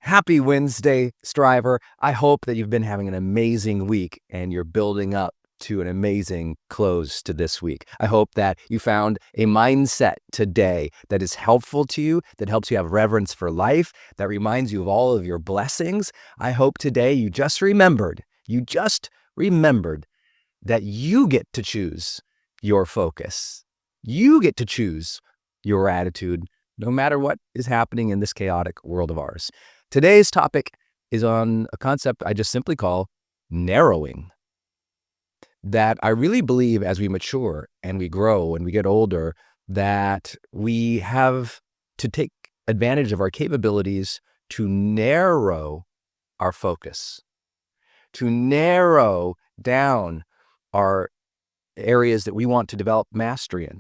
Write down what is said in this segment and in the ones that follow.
Happy Wednesday, Striver. I hope that you've been having an amazing week and you're building up to an amazing close to this week. I hope that you found a mindset today that is helpful to you, that helps you have reverence for life, that reminds you of all of your blessings. I hope today you just remembered that you get to choose your focus. You get to choose your attitude, no matter what is happening in this chaotic world of ours. Today's topic is on a concept I just simply call narrowing. That I really believe as we mature and we grow and we get older, that we have to take advantage of our capabilities to narrow our focus, to narrow down our areas that we want to develop mastery in,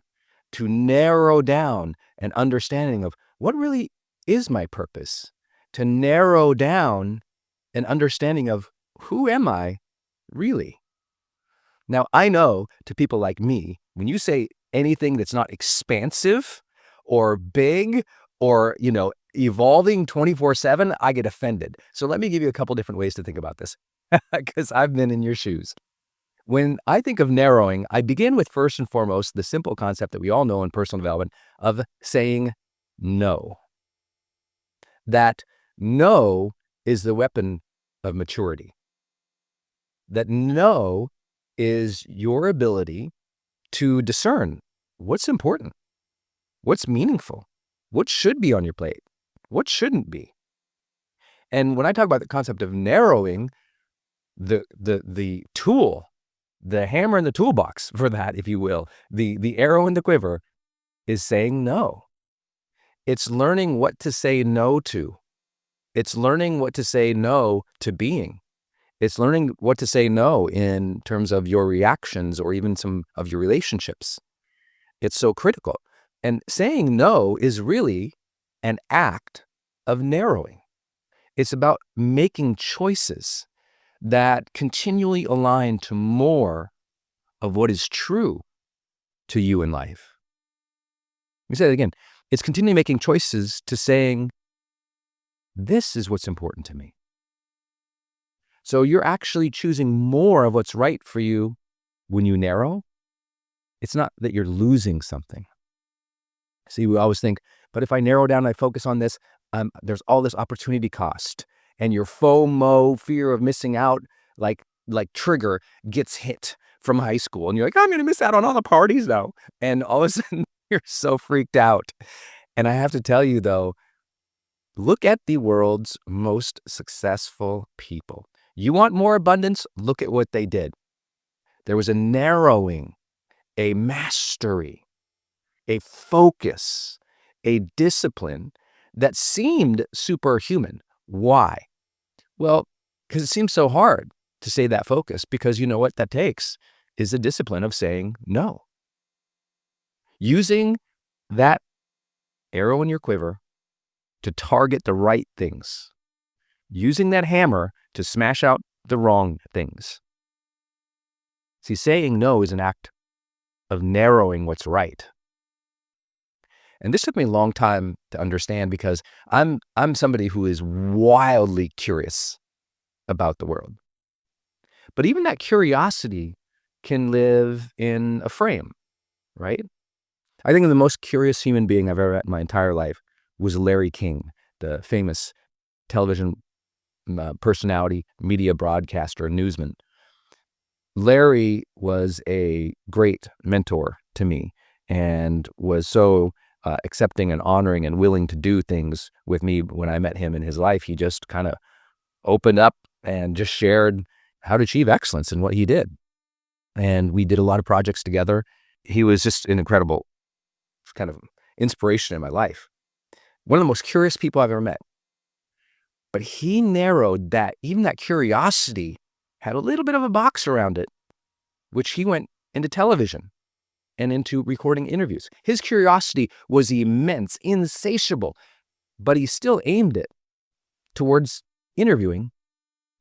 to narrow down an understanding of what really is my purpose, to narrow down an understanding of who am I really. Now, I know to people like me, when you say anything that's not expansive or big or, evolving 24/7, I get offended. So let me give you a couple different ways to think about this because I've been in your shoes. When I think of narrowing, I begin with first and foremost the simple concept that we all know in personal development of saying no. That no is the weapon of maturity. That no is your ability to discern what's important, what's meaningful, what should be on your plate, what shouldn't be. And when I talk about the concept of narrowing, the tool, the hammer in the toolbox for that, if you will, the arrow in the quiver is saying no. It's learning what to say no to. It's learning what to say no to being. It's learning what to say no in terms of your reactions or even some of your relationships. It's so critical. And saying no is really an act of narrowing. It's about making choices that continually align to more of what is true to you in life. Let me say that again. It's continually making choices to saying, this is what's important to me. So you're actually choosing more of what's right for you when you narrow. It's not that you're losing something. See, we always think, but if I narrow down, I focus on this, there's all this opportunity cost. And your FOMO, fear of missing out, like trigger gets hit from high school. And you're like, I'm going to miss out on all the parties though. And all of a sudden, you're so freaked out. And I have to tell you though, look at the world's most successful people. You want more abundance? Look at what they did. There was a narrowing, a mastery, a focus, a discipline that seemed superhuman. Why? Well, because it seems so hard to say that focus, because you know what that takes is a discipline of saying no. Using that arrow in your quiver to target the right things. Using that hammer to smash out the wrong things. See, saying no is an act of narrowing what's right. And this took me a long time to understand because I'm somebody who is wildly curious about the world. But even that curiosity can live in a frame, right? I think the most curious human being I've ever met in my entire life was Larry King, the famous television personality, media broadcaster, newsman. Larry was a great mentor to me and was so accepting and honoring and willing to do things with me. When I met him in his life, he just kind of opened up and just shared how to achieve excellence in what he did. And we did a lot of projects together. He was just an incredible kind of inspiration in my life. One of the most curious people I've ever met. But he narrowed that, even that curiosity had a little bit of a box around it, which he went into television and into recording interviews. His curiosity was immense, insatiable, but he still aimed it towards interviewing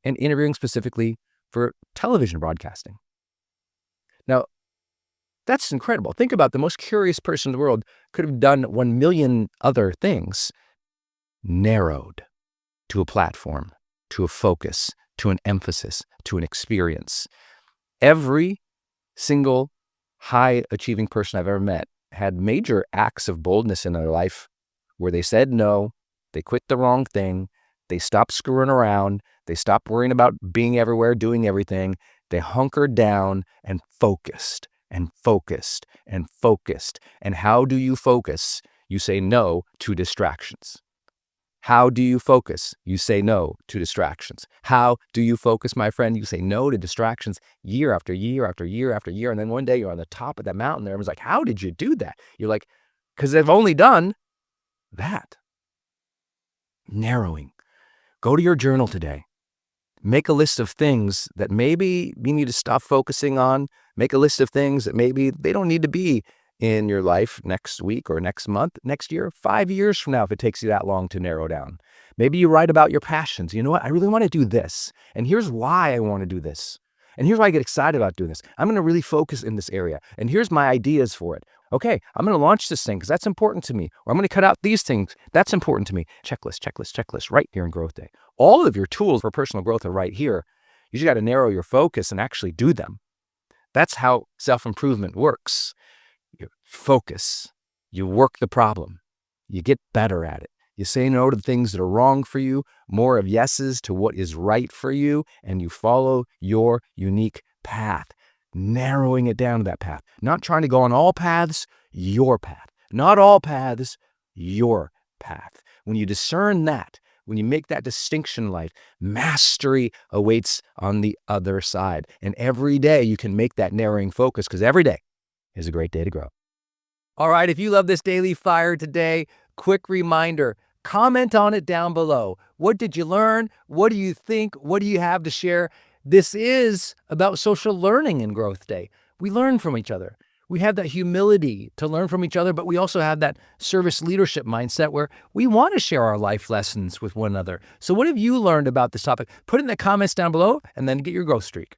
and interviewing specifically for television broadcasting. Now, that's incredible. Think about the most curious person in the world could have done 1 million other things, narrowed. to a platform, to a focus, to an emphasis, to an experience. Every single high-achieving person I've ever met had major acts of boldness in their life where they said no, they quit the wrong thing, they stopped screwing around, they stopped worrying about being everywhere, doing everything. They hunkered down and focused and focused and focused. And how do you focus? You say no to distractions. How do you focus? You say no to distractions. How do you focus, my friend? You say no to distractions year after year after year after year. And then one day you're on the top of that mountain there. Everyone's like, how did you do that? You're like, because they've only done that. Narrowing. Go to your journal today. Make a list of things that maybe you need to stop focusing on. Make a list of things that maybe they don't need to be in your life next week or next month, next year, 5 years from now, if it takes you that long to narrow down. Maybe you write about your passions. You know what? I really want to do this. And here's why I want to do this. And here's why I get excited about doing this. I'm going to really focus in this area. And here's my ideas for it. Okay, I'm going to launch this thing because that's important to me. Or I'm going to cut out these things. That's important to me. Checklist, checklist, checklist, right here in Growth Day. All of your tools for personal growth are right here. You just got to narrow your focus and actually do them. That's how self-improvement works. You focus. You work the problem. You get better at it. You say no to the things that are wrong for you, more of yeses to what is right for you, and you follow your unique path, narrowing it down to that path. Not trying to go on all paths, your path. Not all paths, your path. When you discern that, when you make that distinction in life, mastery awaits on the other side. And every day you can make that narrowing focus because every day is a great day to grow. All right, if you love this Daily Fire today, quick reminder, comment on it down below. What did you learn? What do you think? What do you have to share? This is about social learning in Growth Day. We learn from each other. We have that humility to learn from each other, but we also have that service leadership mindset where we want to share our life lessons with one another. So what have you learned about this topic? Put it in the comments down below and then get your growth streak.